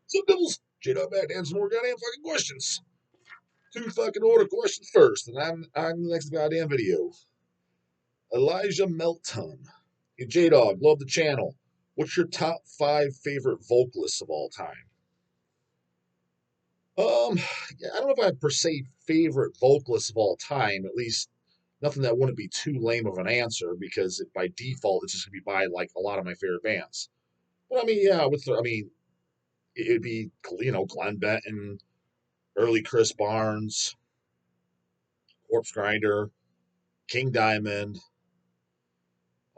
Some Devils, J-Dog back to answer more goddamn fucking questions. Two fucking order questions first, and I'm the next goddamn video. Elijah Melton. Hey, J-Dog, love the channel. What's your top 5 favorite vocalists of all time? Yeah, I don't know if I have per se favorite vocalists of all time. At least nothing that wouldn't be too lame of an answer because by default it's just gonna be by like a lot of my favorite bands. But I mean, yeah, it'd be Glenn Benton, early Chris Barnes, Corpse Grinder, King Diamond,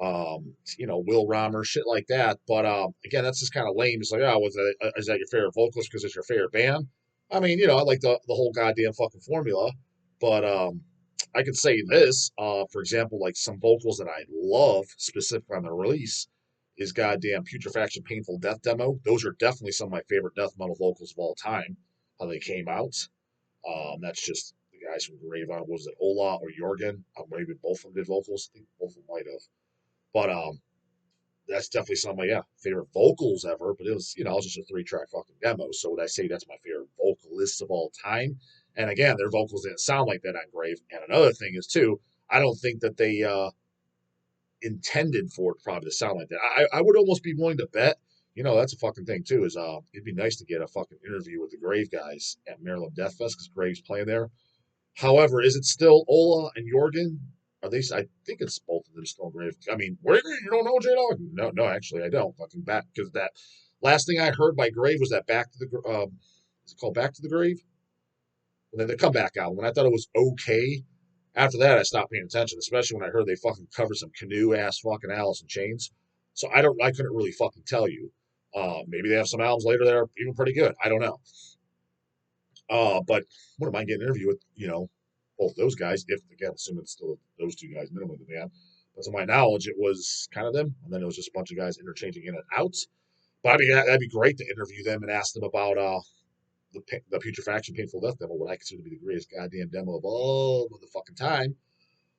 Will Romer, shit like that. But again, that's just kind of lame. It's like, oh, is that your favorite vocalist because it's your favorite band? I mean, I like the whole goddamn fucking formula. But I could say this, for example, like some vocals that I love specifically on the release is goddamn Putrefaction Painful Death Demo. Those are definitely some of my favorite death metal vocals of all time, how they came out. That's just the guys from Grave on, was it Ola or Jorgen? Maybe both of them did vocals. I think both of them might have. But that's definitely some of my favorite vocals ever. But it was just a 3-track fucking demo. So would I say that's my favorite vocalist of all time? And again, their vocals didn't sound like that on Grave. And another thing is too, I don't think that they intended for it probably to sound like that. I would almost be willing to bet. That's a fucking thing too. Is it'd be nice to get a fucking interview with the Grave guys at Maryland Death Fest because Grave's playing there. However, is it still Ola and Jorgen? Are they? I think it's both of them still Grave. I mean, where you don't know J Dog? No, actually, I don't. Fucking back because that last thing I heard by Grave was that Back to the is it called Back to the Grave? And then the comeback album. And I thought it was okay. After that, I stopped paying attention, especially when I heard they fucking covered some canoe ass fucking Alice in Chains. So I couldn't really fucking tell you. Maybe they have some albums later that are even pretty good. I don't know. But wouldn't mind getting an interview with, both those guys, if again, assuming it's still those two guys minimally the band. But to my knowledge, it was kind of them, and then it was just a bunch of guys interchanging in and out. But I mean, that'd be great to interview them and ask them about the Putrefaction Painful Death demo, what I consider to be the greatest goddamn demo of all of the fucking time.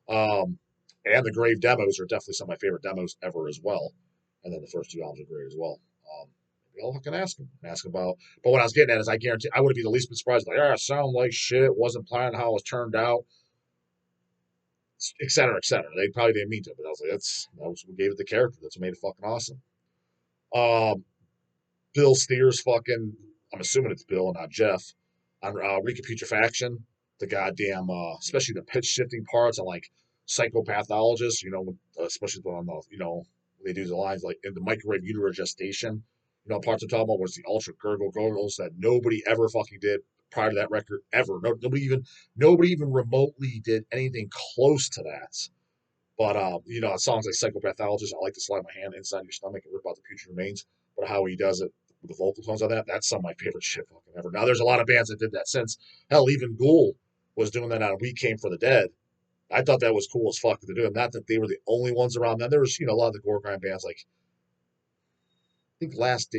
And the Grave demos are definitely some of my favorite demos ever as well. And then the first two albums are great as well. Maybe I'll fucking ask him about. But what I was getting at is, I guarantee I would be the least bit surprised. Like, sound like shit. Wasn't planning how it was turned out, et cetera, et cetera. They probably didn't mean to, but I was like, that was what gave it the character. That's what made it fucking awesome. Um, Bill Steers fucking. I'm assuming it's Bill and not Jeff on Recaputrefaction. The goddamn, especially the pitch shifting parts and like psychopathologist. Especially on the they do the lines like in the microwave uterine gestation. Parts I'm talking about was the ultra gurgles that nobody ever fucking did prior to that record ever. Nobody even remotely did anything close to that. But songs like Psychopathologist, I like to slide my hand inside your stomach and rip out the putrid remains. But how he does it with the vocal tones on that's some of my favorite shit fucking ever. Now there's a lot of bands that did that since. Hell, even Ghoul was doing that on We Came for the Dead. I thought that was cool as fuck to do. And not that they were the only ones around then. There was, a lot of the gore grind bands like I think Last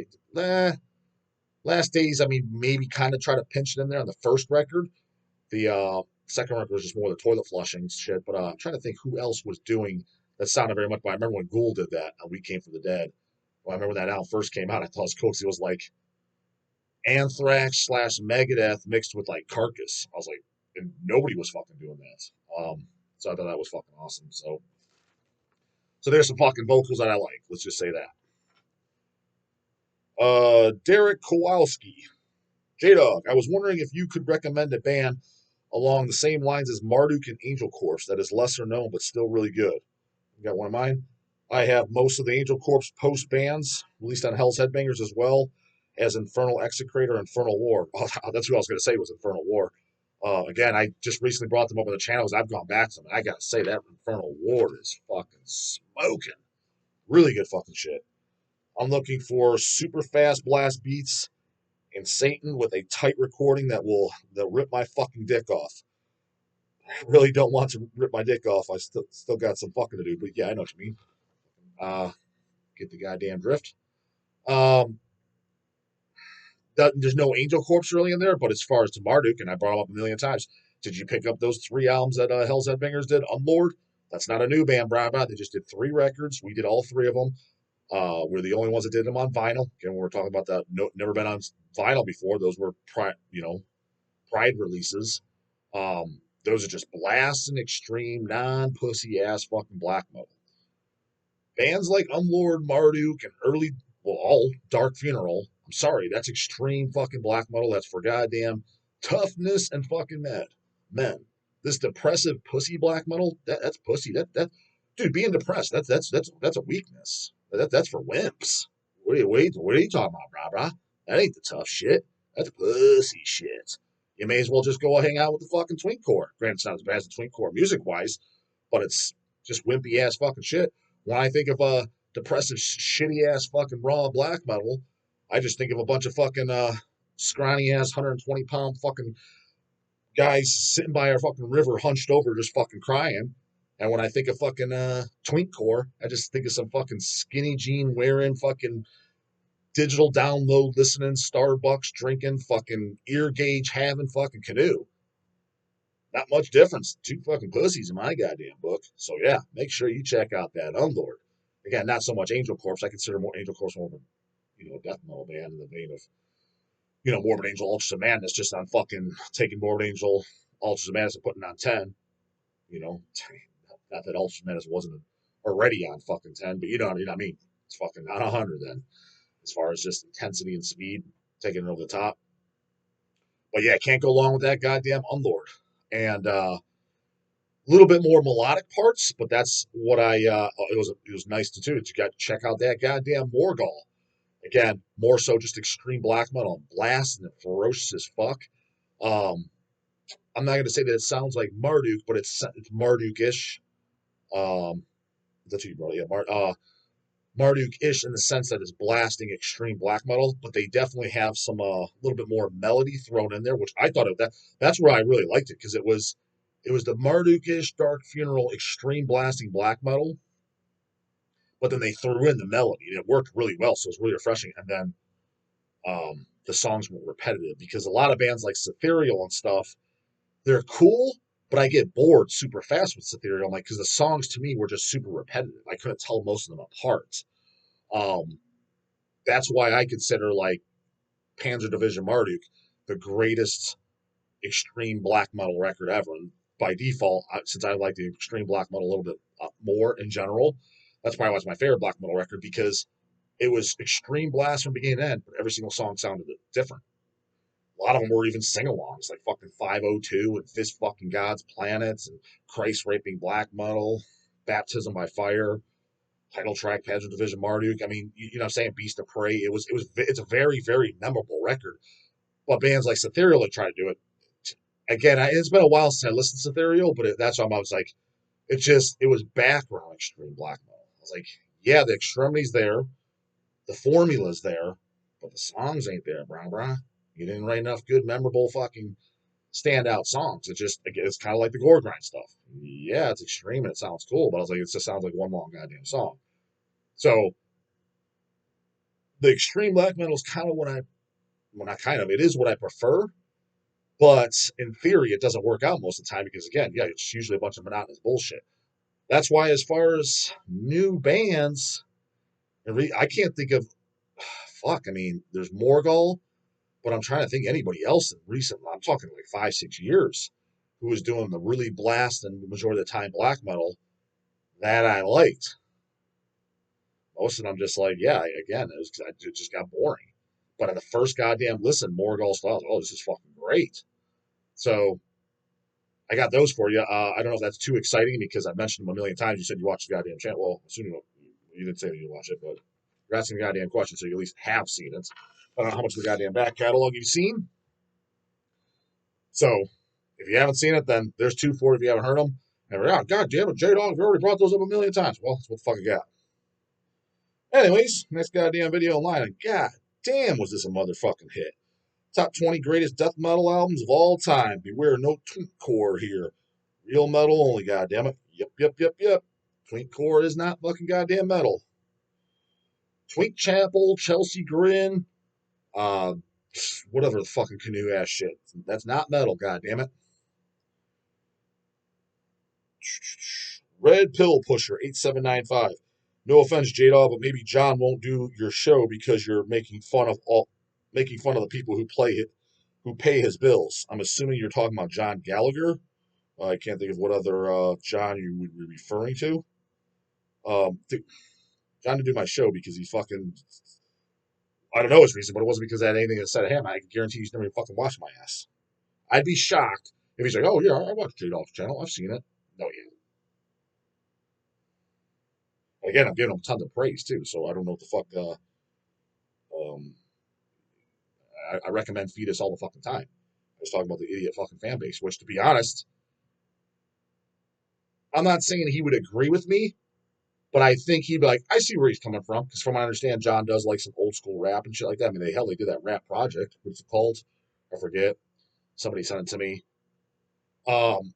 Days, I mean, maybe kind of try to pinch it in there on the first record. The second record was just more the toilet flushing shit. But I'm trying to think who else was doing that sounded very much. But I remember when Ghoul did that, We Came from the Dead. Well, I remember when that album first came out. I thought it was cool because it was like Anthrax / Megadeth mixed with like Carcass. I was like, and nobody was fucking doing that. So I thought that was fucking awesome. So there's some fucking vocals that I like. Let's just say that. Derek Kowalski. J-Dog, I was wondering if you could recommend a band along the same lines as Marduk and Angel Corpse that is lesser known but still really good. You got one of mine? I have most of the Angel Corpse post bands, released on Hell's Headbangers as well as Infernal Execrator, Infernal War. Oh, that's who I was going to say was Infernal War. Again, I just recently brought them up on the channels. I've gone back to them, and I got to say that Infernal War is fucking smoking. Really good fucking shit. I'm looking for super fast blast beats and Satan with a tight recording that'll rip my fucking dick off. I really don't want to rip my dick off. I still got some fucking to do, but yeah, I know what you mean. Get the goddamn drift. Um, there's no Angel Corpse really in there, but as far as to Marduk, and I brought him up a million times, did you pick up those 3 albums that Hell's Headbangers did? Unlord? That's not a new band, Brad. They just did 3 records. We did all 3 of them. We're the only ones that did them on vinyl. Again, we were talking about that. No, never been on vinyl before. Those were Pride releases. Those are just blasting extreme, non-pussy ass fucking black metal. Bands like Unlord, Marduk, and all Dark Funeral. I'm sorry, that's extreme fucking black metal. That's for goddamn toughness and fucking men. This depressive pussy black metal, that's pussy. Dude, being depressed, that's a weakness. That's for wimps. What are you talking about, brah? That ain't the tough shit. That's pussy shit. You may as well just go hang out with the fucking twink core. Granted, it's not as bad as the twink core music wise, but it's just wimpy ass fucking shit. When I think of depressive, shitty ass fucking raw black metal, I just think of a bunch of fucking scrawny ass 120-pound fucking guys sitting by a fucking river, hunched over, just fucking crying. And when I think of fucking twink core, I just think of some fucking skinny jean wearing, fucking digital download listening, Starbucks drinking, fucking ear gauge having fucking canoe. Not much difference. Two fucking pussies in my goddamn book. So yeah, make sure you check out that Unlord. Again, not so much Angel Corpse. I consider more Angel Corpse more of a death metal band in the vein of Morbid Angel, Ultras of Madness, just on fucking taking Morbid Angel, Ultras of Madness and putting on 10. You know, not that Ultras of Madness wasn't already on fucking 10, but you know what I mean. It's fucking on 100 then, as far as just intensity and speed, taking it over the top. But yeah, can't go along with that goddamn Unlord. And little bit more melodic parts, but that's what it was nice to do. You got to check out that goddamn Morgul. Again, more so just extreme black metal and blast and ferocious as fuck. I'm not gonna say that it sounds like Marduk, but it's Marduk-ish. That's who you brought. Yeah, Marduk-ish in the sense that it's blasting extreme black metal, but they definitely have some little bit more melody thrown in there, which I thought that's where I really liked it because it was the Marduk-ish Dark Funeral extreme blasting black metal, but then they threw in the melody and it worked really well, so it was really refreshing. And then the songs were repetitive because a lot of bands like Ethereal and stuff, they're cool, but I get bored super fast with Ethereal, like because the songs to me were just super repetitive. I couldn't tell most of them apart. Um, that's why I consider like Panzer Division Marduk the greatest extreme black metal record ever. And by default, since I like the extreme black metal a little bit more in general, that's probably why it's my favorite black metal record because it was extreme blast from beginning to end, but every single song sounded different. A lot of them were even sing-alongs, like fucking 502 and Fist Fucking God's Planets and Christ Raping Black Metal, Baptism by Fire, title track, Panzer Division Marduk. I mean, you know what I'm saying? Beast of Prey. It's a very, very memorable record. But bands like Ethereal that try to do it, again, it's been a while since I listened to Ethereal, but that's why I was like, it was background extreme black metal. I was like, yeah, the extremity's there, the formula's there, but the songs ain't there, brah. You didn't write enough good, memorable, fucking standout songs. It's kind of like the gore grind stuff. Yeah, it's extreme and it sounds cool, but I was like, it just sounds like one long goddamn song. So the extreme black metal is kind of it is what I prefer, but in theory, it doesn't work out most of the time because again, yeah, it's usually a bunch of monotonous bullshit. That's why, as far as new bands, I can't think of. Fuck, I mean, there's Morgul, but I'm trying to think anybody else in recent. I'm talking like 5-6 years, who was doing the really blast and the majority of the time black metal that I liked. Most of them, just like, yeah, again, it just got boring. But at the first goddamn listen, Morgul style, oh, this is fucking great. So I got those for you. I don't know if that's too exciting because I've mentioned them a million times. You said you watched the goddamn channel. Well, assuming you didn't say that you watched it, but you're asking the goddamn question, so you at least have seen it. I don't know how much of the goddamn back catalog you've seen. So if you haven't seen it, then there's two for it if you haven't heard them. And we're out. God damn it, J-Dog, you already brought those up a million times. Well, that's what the fuck I got. Anyways, next goddamn video online. And god damn, was this a motherfucking hit. Top 20 greatest death metal albums of all time. Beware, no twink core here. Real metal only, goddammit. Yep. Twink core is not fucking goddamn metal. Twink Chapel, Chelsea Grin, uh, whatever the fucking canoe ass shit. That's not metal, goddammit. Red Pill Pusher 8795. No offense, J-Dog, but maybe John won't do your show because you're making fun of the people who pay his bills. I'm assuming you're talking about John Gallagher. I can't think of what other John you would be referring to. John to do my show because he fucking, I don't know his reason, but it wasn't because I had anything to say to him. I can guarantee he's never even fucking watched my ass. I'd be shocked if he's like, oh yeah, I watched J-Dog's channel. I've seen it. No, he hasn't. Again, I'm giving him tons of praise too, so I don't know what the fuck. Um, I recommend Fetus all the fucking time. I was talking about the idiot fucking fan base, which, to be honest, I'm not saying he would agree with me, but I think he'd be like, I see where he's coming from. Because from what I understand, John does like some old school rap and shit like that. I mean, they did that rap project. What's it called? I forget. Somebody sent it to me. Um,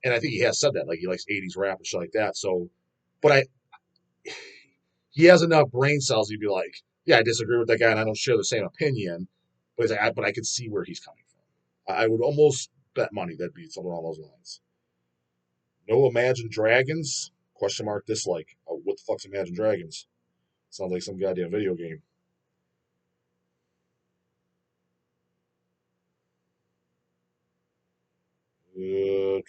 and I think he has said that, like he likes 80s rap and shit like that. So, but he has enough brain cells. He'd be like, yeah, I disagree with that guy, and I don't share the same opinion. But he's like, but I could see where he's coming from. I would almost bet money that'd be something along those lines. No Imagine Dragons? Question mark dislike. Oh, what the fuck's Imagine Dragons? Sounds like some goddamn video game. Uh,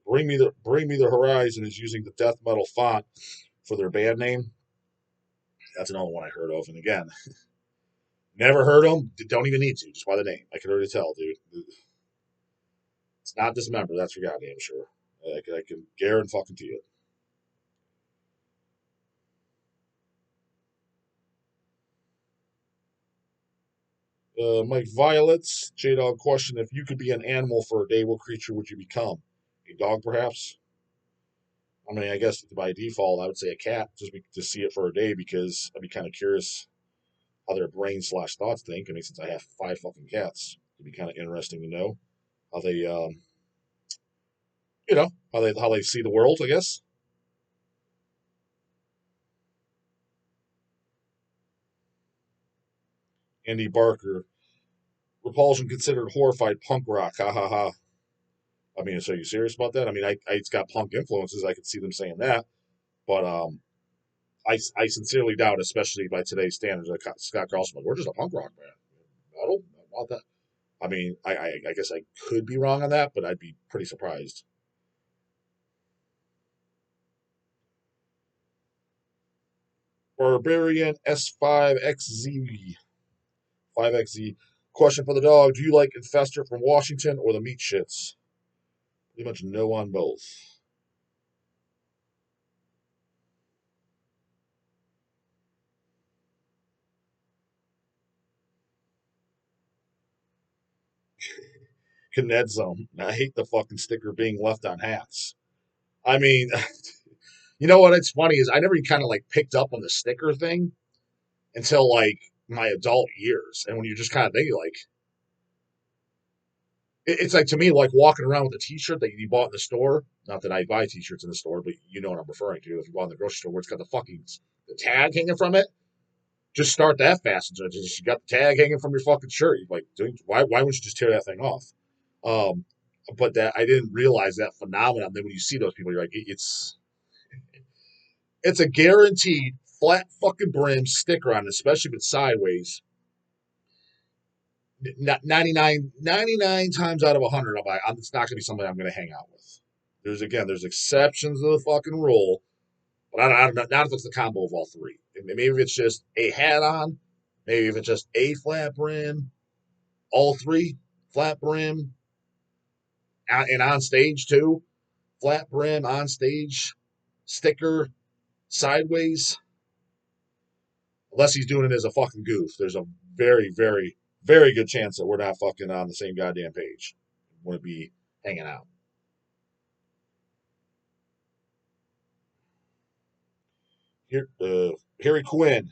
Bring Me the Horizon is using the Deathmetal font for their band name. That's another one I heard of. And again, never heard them. Don't even need to. Just by the name, I can already tell, dude. It's not Dismember. That's for goddamn sure. I can guarantee fucking to you. Mike Violets, J Dog question: if you could be an animal for a day, what creature would you become? A dog, perhaps? I mean, I guess by default, I would say a cat, to see it for a day because I'd be kind of curious how their brains slash thoughts think. I mean, since I have five fucking cats, it'd be kind of interesting to know how they, how they see the world. I guess. Andy Barker, Repulsion considered horrified punk rock. Ha ha ha. I mean, so are you serious about that? I mean, it's got punk influences. I could see them saying that, but I sincerely doubt, especially by today's standards, like Scott Carlson, like, we're just a punk rock band. Metal? About that. I mean, I guess I could be wrong on that, but I'd be pretty surprised. Barbarian S5XZ. 5XZ. Question for the dog: do you like Infester from Washington or the Meat Shits? Pretty much no on both. Knedzone. I hate the fucking sticker being left on hats. I mean, you know what? It's funny is I never kind of like picked up on the sticker thing until like my adult years, and when you just kind of think like it's like to me like walking around with a T-shirt that you bought in the store. Not that I buy T-shirts in the store, but you know what I'm referring to. If you bought in the grocery store where it's got the tag hanging from it, just start that fast. Just you got the tag hanging from your fucking shirt. You're like, dude, why wouldn't you just tear that thing off? Um, but that I didn't realize that phenomenon. Then when you see those people, you're like, it's a guaranteed flat fucking brim sticker on it, especially if it's sideways. 99 times out of 100, it's not going to be something I'm going to hang out with. There's exceptions to the fucking rule, but I don't know. Not if it's the combo of all three. Maybe if it's just a hat on, maybe if it's just a flat brim, all three flat brim, and on stage too, flat brim on stage, sticker sideways. Unless he's doing it as a fucking goof, there's a very, very, very good chance that we're not fucking on the same goddamn page. Wouldn't be hanging out. Here, Harry Quinn,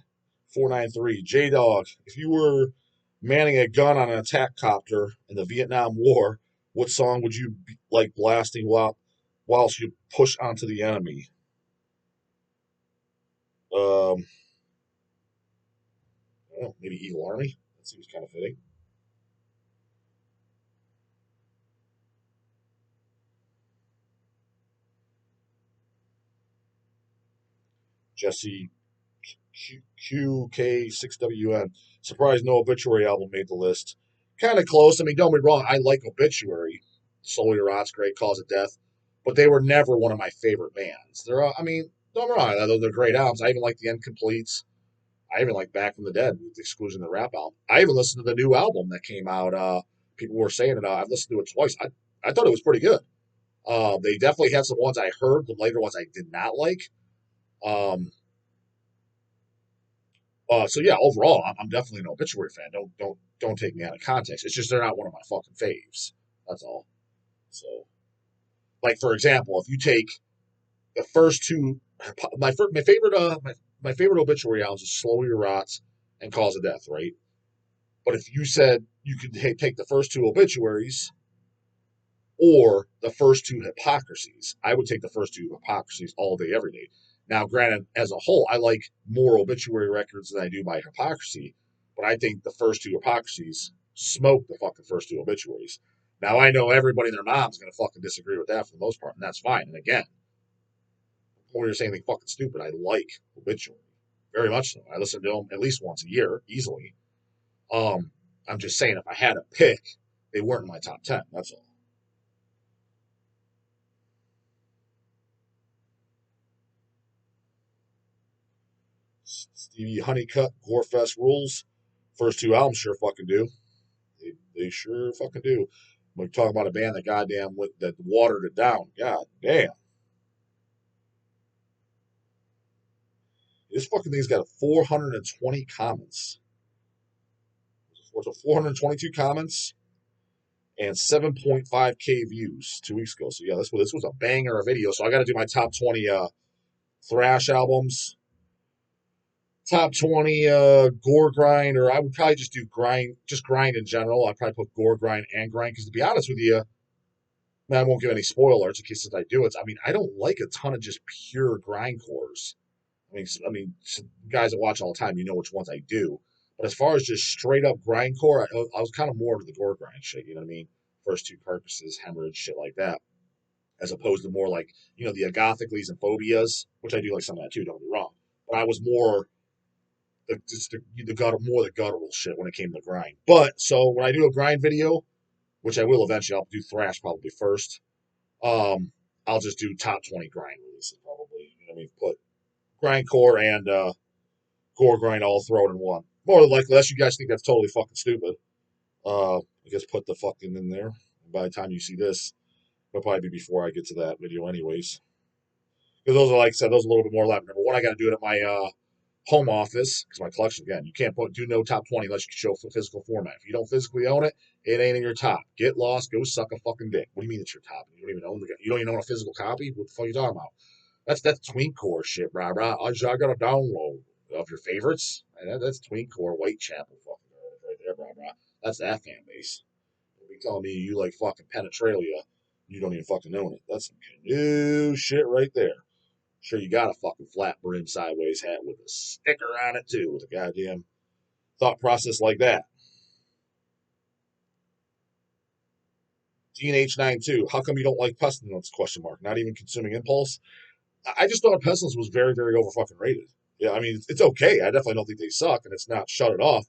493. J Dog, if you were manning a gun on an attack copter in the Vietnam War, what song would you like blasting whilst you push onto the enemy? Um, Maybe Eagle Army. That seems kind of fitting. Jesse QK6WN. Surprised no Obituary album made the list. Kind of close. I mean, don't be wrong. I like Obituary. Slowly Rot's great. Cause of Death. But they were never one of my favorite bands. I mean, don't be wrong. They're great albums. I even like the Incompletes. I even like Back from the Dead, with the exclusion of the rap album. I even listened to the new album that came out. People were saying it. I've listened to it twice. I thought it was pretty good. They definitely had some ones I heard. The later ones I did not like. Um, so yeah, overall, I'm definitely an Obituary fan. Don't take me out of context. It's just they're not one of my fucking faves. That's all. So, like for example, if you take the first two, my favorite Obituary albums is Slowly Rots and Cause of Death, right? But if you said you could take the first two Obituaries or the first two Hypocrisies, I would take the first two Hypocrisies all day, every day. Now, granted, as a whole, I like more Obituary records than I do by Hypocrisy, but I think the first two Hypocrisies smoke the fucking first two Obituaries. Now, I know everybody and their mom's going to fucking disagree with that for the most part, and that's fine. And again, before you're saying anything fucking stupid, I like Obituary. Very much so. I listen to them at least once a year, easily. Um, I'm just saying, if I had a pick, they weren't in my top 10. That's all. Stevie Honeycutt, Gorefest rules. First two albums sure fucking do. They sure fucking do. We're talking about a band that goddamn that watered it down. God damn. This fucking thing's got 420 comments. So 422 comments and 7.5K views 2 weeks ago. So yeah, this was a banger of video. So I got to do my top 20 thrash albums. Top 20 gore grind, or I would probably just do grind, just grind in general. I'd probably put gore grind and grind because to be honest with you, man, I won't give any spoilers in case I do it. I mean, I don't like a ton of just pure grindcores. I mean, guys that watch all the time, you know which ones I do. But as far as just straight up grindcore, I was kind of more into the gore grind shit. You know what I mean? First two carcasses, hemorrhage, shit like that, as opposed to more like the Agothicles and Phobias, which I do like some of that too. Don't get me wrong, but I was more the guttural shit when it came to grind. But so when I do a grind video, which I will eventually, I'll do thrash probably first. I'll just do top 20 grind releases probably. You know what I mean? Put grindcore and gore grind all thrown in one. More than likely, unless you guys think that's totally fucking stupid. I guess put the fucking in there. By the time you see this, it'll probably be before I get to that video, anyways. Because those are, like I said, those are a little bit more left. Number one, I got to do it at my home office because my collection, again, you can't do no top 20 unless you can show physical format. If you don't physically own it, it ain't in your top. Get lost, go suck a fucking dick. What do you mean it's your top? You don't even own you don't even own a physical copy? What the fuck are you talking about? That's tweencore shit, brah brah. I got a download of your favorites. That's tweencore Whitechapel fucking right there, brah brah. That's that fan base. You'll be telling me you like fucking Penetralia, you don't even fucking own it. That's some new shit right there. Sure, you got a fucking flat brim sideways hat with a sticker on it too, with a goddamn thought process like that. DNH92, how come you don't like Pestilence? Question mark. Not even consuming impulse. I just thought Pestilence was very, very over fucking rated. Yeah, I mean it's okay. I definitely don't think they suck, and it's not shut it off.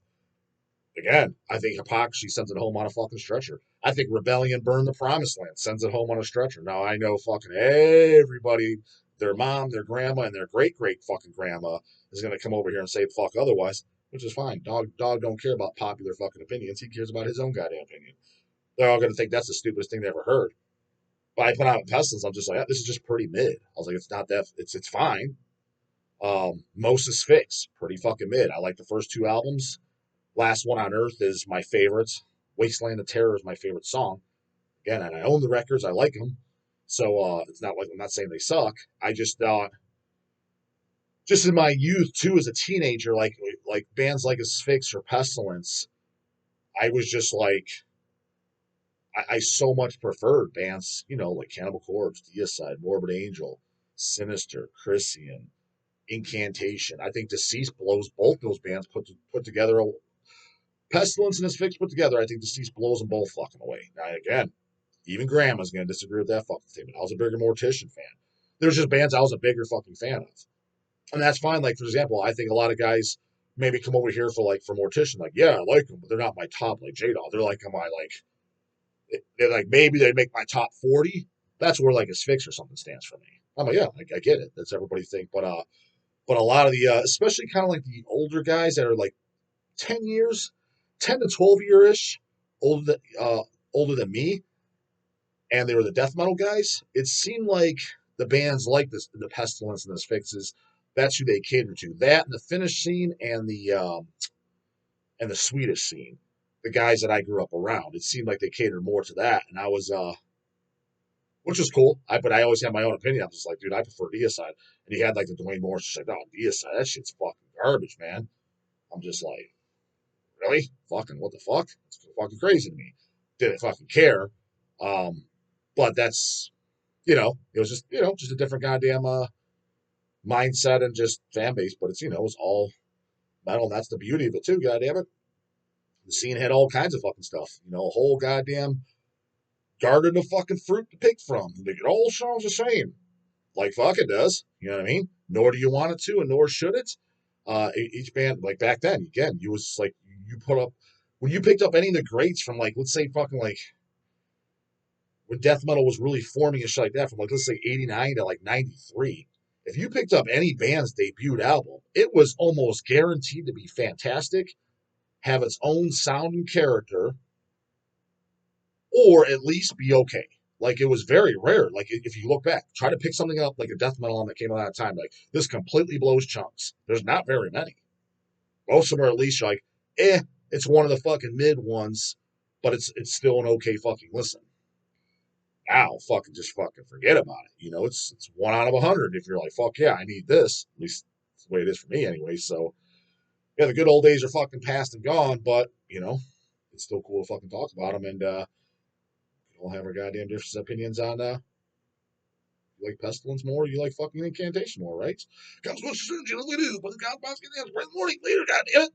Again, I think Hypocrisy sends it home on a fucking stretcher. I think Rebellion Burn the Promised Land sends it home on a stretcher. Now I know fucking everybody, their mom, their grandma, and their great great fucking grandma is gonna come over here and say fuck otherwise, which is fine. Dog don't care about popular fucking opinions. He cares about his own goddamn opinion. They're all gonna think that's the stupidest thing they ever heard. But I put out Pestilence, I'm just like, this is just pretty mid. I was like, it's not that, it's fine. Moses Fix, pretty fucking mid. I like the first two albums. Last One on Earth is my favorite. Wasteland of Terror is my favorite song. Again, and I own the records. I like them. So it's not like I'm not saying they suck. I just thought, just in my youth too, as a teenager, like bands like Asphyx or Pestilence, I was just like, I so much preferred bands, like Cannibal Corpse, Deicide, Morbid Angel, Sinister, Christian, Incantation. I think Deceased blows both those bands put together. Pestilence and Asphyx put together, I think Deceased blows them both fucking away. Now, again, even Grandma's going to disagree with that fucking statement. I was a bigger Mortician fan. There's just bands I was a bigger fucking fan of. And that's fine. Like, for example, I think a lot of guys maybe come over here for like for Mortician, like, yeah, I like them, but they're not my top like J-Dog. They're like, am I like they're like maybe they'd make my top 40. That's where like Aphyx or something stands for me. I'm like, yeah, I get it. That's everybody think, but a lot of the especially kind of like the older guys that are like 10 years, 10 to 12 year ish older than me, and they were the death metal guys. It seemed like the bands like this, the Pestilence and the Sphinxes, that's who they catered to. That and the Finnish scene and the Swedish scene, the guys that I grew up around. It seemed like they catered more to that, and I was which was cool. But I always had my own opinion. I'm just like, dude, I prefer Deicide. And he had like the Dwayne Morris, just like, oh, Deicide, that shit's fucking garbage, man. I'm just like, really? Fucking what the fuck? It's fucking crazy to me. Didn't fucking care. Um, but that's it was just just a different goddamn mindset and just fan base. But it's it's all metal, and that's the beauty of it too. Goddamn it, the scene had all kinds of fucking stuff. A whole goddamn garden of fucking fruit to pick from. It all sounds the same. Like fuck it does. You know what I mean? Nor do you want it to, and nor should it. Each band, like back then, again, you was like you put up when you picked up any of the greats from like let's say fucking like when death metal was really forming and shit like that from like let's say 89 to like 93. If you picked up any band's debut album, it was almost guaranteed to be fantastic, have its own sound and character, or at least be okay. Like it was very rare. Like if you look back, try to pick something up like a death metal album that came out at that time. Like this completely blows chunks. There's not very many. Most of them are at least like, it's one of the fucking mid ones, but it's still an okay fucking listen. Now fucking just fucking forget about it. It's 1 out of 100 if you're like, fuck yeah, I need this. At least that's the way it is for me anyway. So yeah, the good old days are fucking past and gone, but it's still cool to fucking talk about them, and we all have our goddamn different opinions on you like Pestilence more, you like fucking Incantation more, right? Comes with soon, you know we do, but the God's getting the morning later, goddamn it.